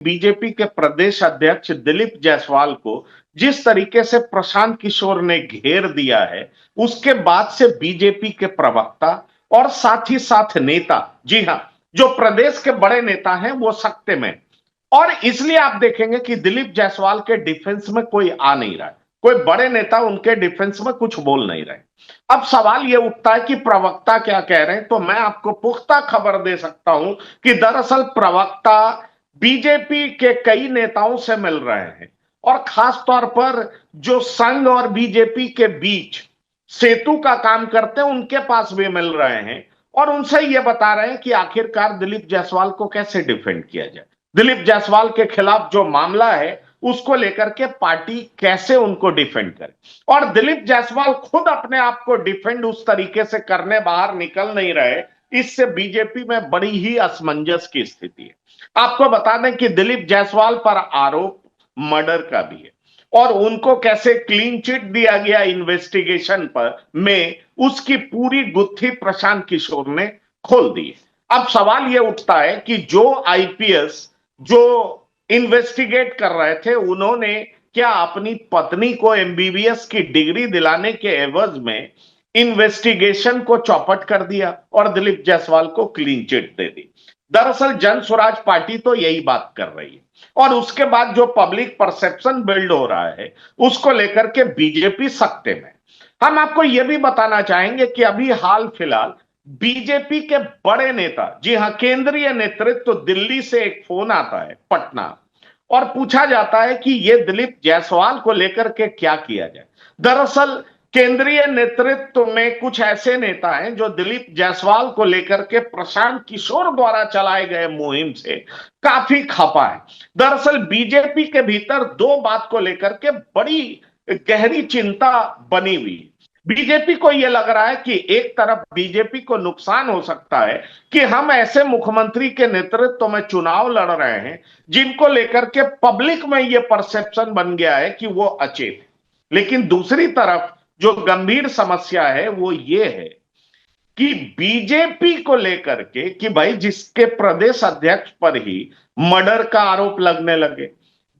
BJP के प्रदेश अध्यक्ष दिलीप जायसवाल को जिस तरीके से प्रशांत किशोर ने घेर दिया है, उसके बाद से बीजेपी के प्रवक्ता और साथ ही साथ नेता, जी हां, जो प्रदेश के बड़े नेता हैं वो सख्ते में। और इसलिए आप देखेंगे कि दिलीप जायसवाल के डिफेंस में कोई आ नहीं रहा है, कोई बड़े नेता उनके डिफेंस में कुछ बोल नहीं रहे। अब सवाल यह उठता है कि प्रवक्ता क्या कह रहे हैं, तो मैं आपको पुख्ता खबर दे सकता हूं कि दरअसल प्रवक्ता बीजेपी के कई नेताओं से मिल रहे हैं और खास तौर पर जो संघ और बीजेपी के बीच सेतु का काम करते हैं उनके पास भी मिल रहे हैं और उनसे यह बता रहे हैं कि आखिरकार दिलीप जायसवाल को कैसे डिफेंड किया जाए, दिलीप जायसवाल के खिलाफ जो मामला है उसको लेकर के पार्टी कैसे उनको डिफेंड करे। और दिलीप जायसवाल खुद अपने आप को डिफेंड उस तरीके से करने बाहर निकल नहीं रहे, इससे बीजेपी में बड़ी ही असमंजस की स्थिति है। आपको बता दें कि दिलीप जायसवाल पर आरोप मर्डर का भी है और उनको कैसे क्लीन चिट दिया गया इन्वेस्टिगेशन पर में उसकी पूरी गुत्थी प्रशांत किशोर ने खोल दी। अब सवाल यह उठता है कि जो आईपीएस जो इन्वेस्टिगेट कर रहे थे उन्होंने क्या अपनी पत्नी को एमबीबीएस की डिग्री दिलाने के एवज में इन्वेस्टिगेशन को चौपट कर दिया और दिलीप जायसवाल को क्लीन चिट दे दी। दरअसल जन स्वराज पार्टी तो यही बात कर रही है और उसके बाद जो पब्लिक परसेप्शन बिल्ड हो रहा है उसको लेकर के बीजेपी सख्ते में। हम आपको यह भी बताना चाहेंगे कि अभी हाल फिलहाल बीजेपी के बड़े नेता, जी हां, केंद्रीय नेतृत्व, दिल्ली से एक फोन आता है पटना और पूछा जाता है कि यह दिलीप जायसवाल को लेकर के क्या किया जाए। दरअसल केंद्रीय नेतृत्व में कुछ ऐसे नेता हैं जो दिलीप जायसवाल को लेकर के प्रशांत किशोर द्वारा चलाए गए मुहिम से काफी खफा है। दरअसल बीजेपी के भीतर दो बात को लेकर के बड़ी गहरी चिंता बनी हुई है। बीजेपी को यह लग रहा है कि एक तरफ बीजेपी को नुकसान हो सकता है कि हम ऐसे मुख्यमंत्री के नेतृत्व में चुनाव लड़ रहे हैं जिनको लेकर के पब्लिक में यह परसेप्शन बन गया है कि वो अचेत है। लेकिन दूसरी तरफ जो गंभीर समस्या है वो ये है कि बीजेपी को लेकर के कि भाई जिसके प्रदेश अध्यक्ष पर ही मर्डर का आरोप लगने लगे,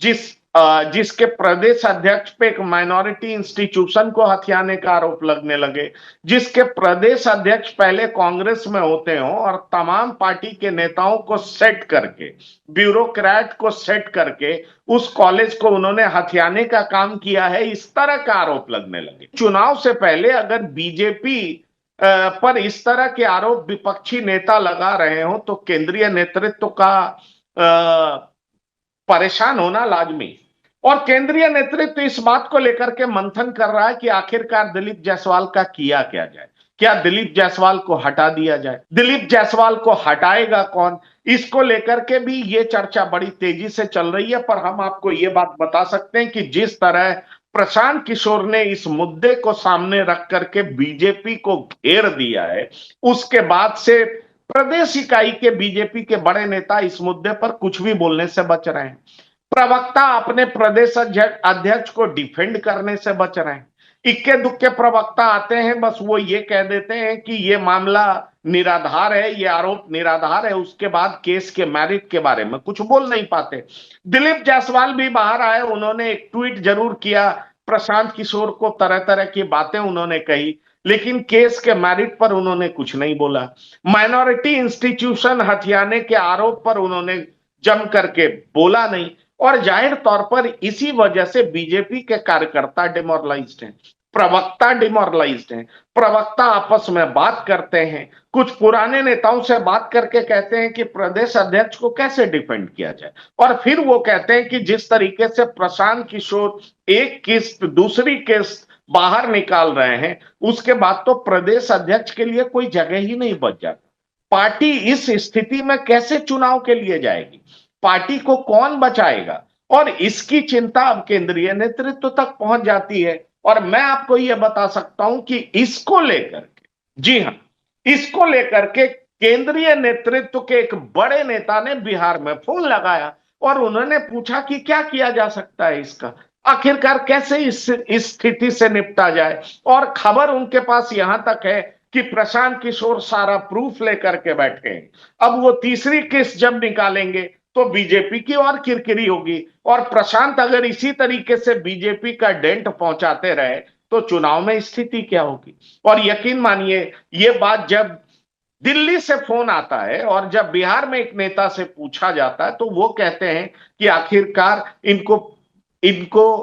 जिसके प्रदेश अध्यक्ष पे एक माइनॉरिटी इंस्टीट्यूशन को हथियाने का आरोप लगने लगे, जिसके प्रदेश अध्यक्ष पहले कांग्रेस में होते हो और तमाम पार्टी के नेताओं को सेट करके, ब्यूरोक्रेट को सेट करके उस कॉलेज को उन्होंने हथियाने का काम किया है, इस तरह का आरोप लगने लगे। चुनाव से पहले अगर बीजेपी पर इस तरह के आरोप विपक्षी नेता लगा रहे हो तो केंद्रीय नेतृत्व का परेशान होना लाजमी। और केंद्रीय नेतृत्व इस बात को लेकर के मंथन कर रहा है कि आखिरकार दिलीप जायसवाल का किया क्या जाए, क्या दिलीप जायसवाल को हटा दिया जाए, दिलीप जायसवाल को हटाएगा कौन, इसको लेकर के भी ये चर्चा बड़ी तेजी से चल रही है। पर हम आपको ये बात बता सकते हैं कि जिस तरह प्रशांत किशोर ने इस मुद्दे को सामने रख करके बीजेपी को घेर दिया है, उसके बाद से प्रदेश इकाई के बीजेपी के बड़े नेता इस मुद्दे पर कुछ भी बोलने से बच रहे हैं। प्रवक्ता अपने प्रदेश अध्यक्ष को डिफेंड करने से बच रहे हैं। इक्के दुक्के प्रवक्ता आते हैं, बस वो ये कह देते हैं कि ये मामला निराधार है, ये आरोप निराधार है, उसके बाद केस के मेरिट के बारे में कुछ बोल नहीं पाते। दिलीप जायसवाल भी बाहर आए, उन्होंने एक ट्वीट जरूर किया, प्रशांत किशोर को तरह तरह की बातें उन्होंने कही, लेकिन केस के मेरिट पर उन्होंने कुछ नहीं बोला। माइनॉरिटी इंस्टीट्यूशन हथियाने के आरोप पर उन्होंने जम करके बोला नहीं और जाहिर तौर पर इसी वजह से बीजेपी के कार्यकर्ता डिमोरलाइज्ड हैं, प्रवक्ता डिमोरलाइज्ड हैं। प्रवक्ता आपस में बात करते हैं, कुछ पुराने नेताओं से बात करके कहते हैं कि प्रदेश अध्यक्ष को कैसे डिफेंड किया जाए और फिर वो कहते हैं कि जिस तरीके से प्रशांत किशोर एक किस्त दूसरी किस्त बाहर निकाल रहे हैं उसके बाद तो प्रदेश अध्यक्ष के लिए कोई जगह ही नहीं बच जाती। पार्टी इस स्थिति में कैसे चुनाव के लिए जाएगी, पार्टी को कौन बचाएगा, और इसकी चिंता अब केंद्रीय नेतृत्व तक पहुंच जाती है। और मैं आपको यह बता सकता हूं कि इसको लेकर के, जी हां, इसको लेकर के केंद्रीय नेतृत्व के एक बड़े नेता ने बिहार में फोन लगाया और उन्होंने पूछा कि क्या किया जा सकता है, इसका आखिरकार कैसे इस स्थिति से निपटा जाए। और खबर उनके पास यहां तक है कि प्रशांत किशोर सारा प्रूफ लेकर के बैठे हैं। अब वो तीसरी किस्त जब निकालेंगे तो बीजेपी की और किरकिरी होगी। और प्रशांत अगर इसी तरीके से बीजेपी का डेंट पहुंचाते रहे तो चुनाव में स्थिति क्या होगी। और यकीन मानिए, ये बात जब दिल्ली से फोन आता है और जब बिहार में एक नेता से पूछा जाता है तो वो कहते हैं कि आखिरकार इनको इनको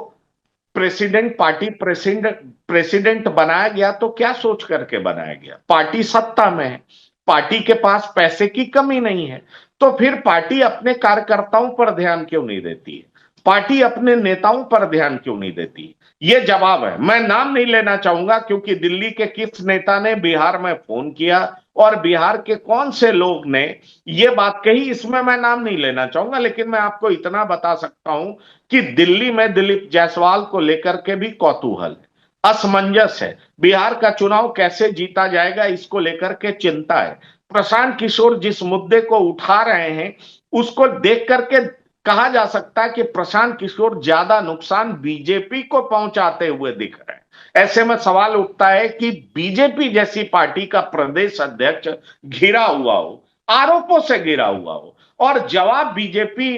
प्रेसिडेंट पार्टी प्रेसिडेंट बनाया गया तो क्या सोच करके बनाया गया। पार्टी सत्ता में है, पार्टी के पास पैसे की कमी नहीं है, तो फिर पार्टी अपने कार्यकर्ताओं पर ध्यान क्यों नहीं देती है, पार्टी अपने नेताओं पर ध्यान क्यों नहीं देती है। ये जवाब है। मैं नाम नहीं लेना चाहूंगा क्योंकि दिल्ली के किस नेता ने बिहार में फोन किया और बिहार के कौन से लोग ने ये बात कही, इसमें मैं नाम नहीं लेना चाहूंगा। लेकिन मैं आपको इतना बता सकता हूं कि दिल्ली में दिलीप जायसवाल को लेकर के भी कौतूहल है, असमंजस है। बिहार का चुनाव कैसे जीता जाएगा इसको लेकर के चिंता है। प्रशांत किशोर जिस मुद्दे को उठा रहे हैं उसको देख करके कहा जा सकता है कि प्रशांत किशोर ज्यादा नुकसान बीजेपी को पहुंचाते हुए दिख रहे हैं। ऐसे में सवाल उठता है कि बीजेपी जैसी पार्टी का प्रदेश अध्यक्ष घिरा हुआ हो, आरोपों से घिरा हुआ हो, और जवाब बीजेपी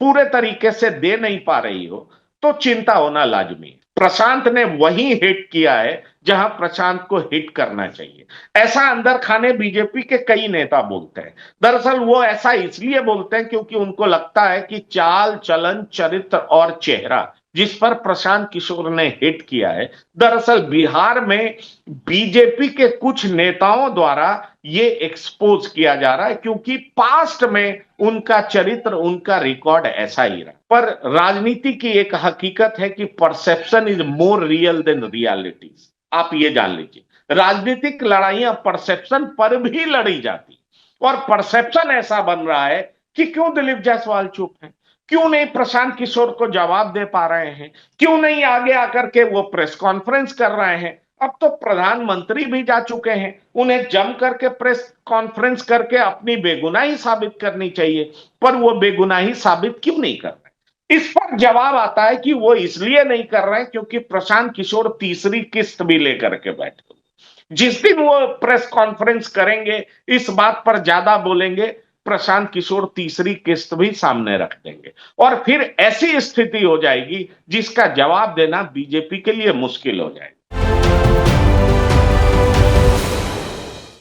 पूरे तरीके से दे नहीं पा रही हो, तो चिंता होना लाजमी है। प्रशांत ने वही हिट किया है जहां प्रशांत को हिट करना चाहिए। ऐसा अंदर खाने बीजेपी के कई नेता बोलते हैं। दरअसल वो ऐसा इसलिए बोलते हैं क्योंकि उनको लगता है कि चाल चलन चरित्र और चेहरा जिस पर प्रशांत किशोर ने हिट किया है, दरअसल बिहार में बीजेपी के कुछ नेताओं द्वारा ये एक्सपोज किया जा रहा है क्योंकि पास्ट में उनका चरित्र, उनका रिकॉर्ड ऐसा ही रहा। पर राजनीति की एक हकीकत है कि perception is more real than realities. आप ये जान लीजिए, राजनीतिक लड़ाइयां परसेप्शन पर भी लड़ी जाती, और परसेप्शन ऐसा बन रहा है कि क्यों दिलीप जायसवाल चुप है, क्यों नहीं प्रशांत किशोर को जवाब दे पा रहे हैं, क्यों नहीं आगे आकर के वो प्रेस कॉन्फ्रेंस कर रहे हैं। अब तो प्रधानमंत्री भी जा चुके हैं, उन्हें जम करके प्रेस कॉन्फ्रेंस करके अपनी बेगुनाही साबित करनी चाहिए, पर वो बेगुनाही साबित क्यों नहीं कर रहे। इस पर जवाब आता है कि वो इसलिए नहीं कर रहे हैं क्योंकि प्रशांत किशोर तीसरी किस्त भी लेकर के बैठे। जिस दिन वो प्रेस कॉन्फ्रेंस करेंगे, इस बात पर ज्यादा बोलेंगे, प्रशांत किशोर तीसरी किस्त भी सामने रख देंगे और फिर ऐसी स्थिति हो जाएगी जिसका जवाब देना बीजेपी के लिए मुश्किल हो जाएगा।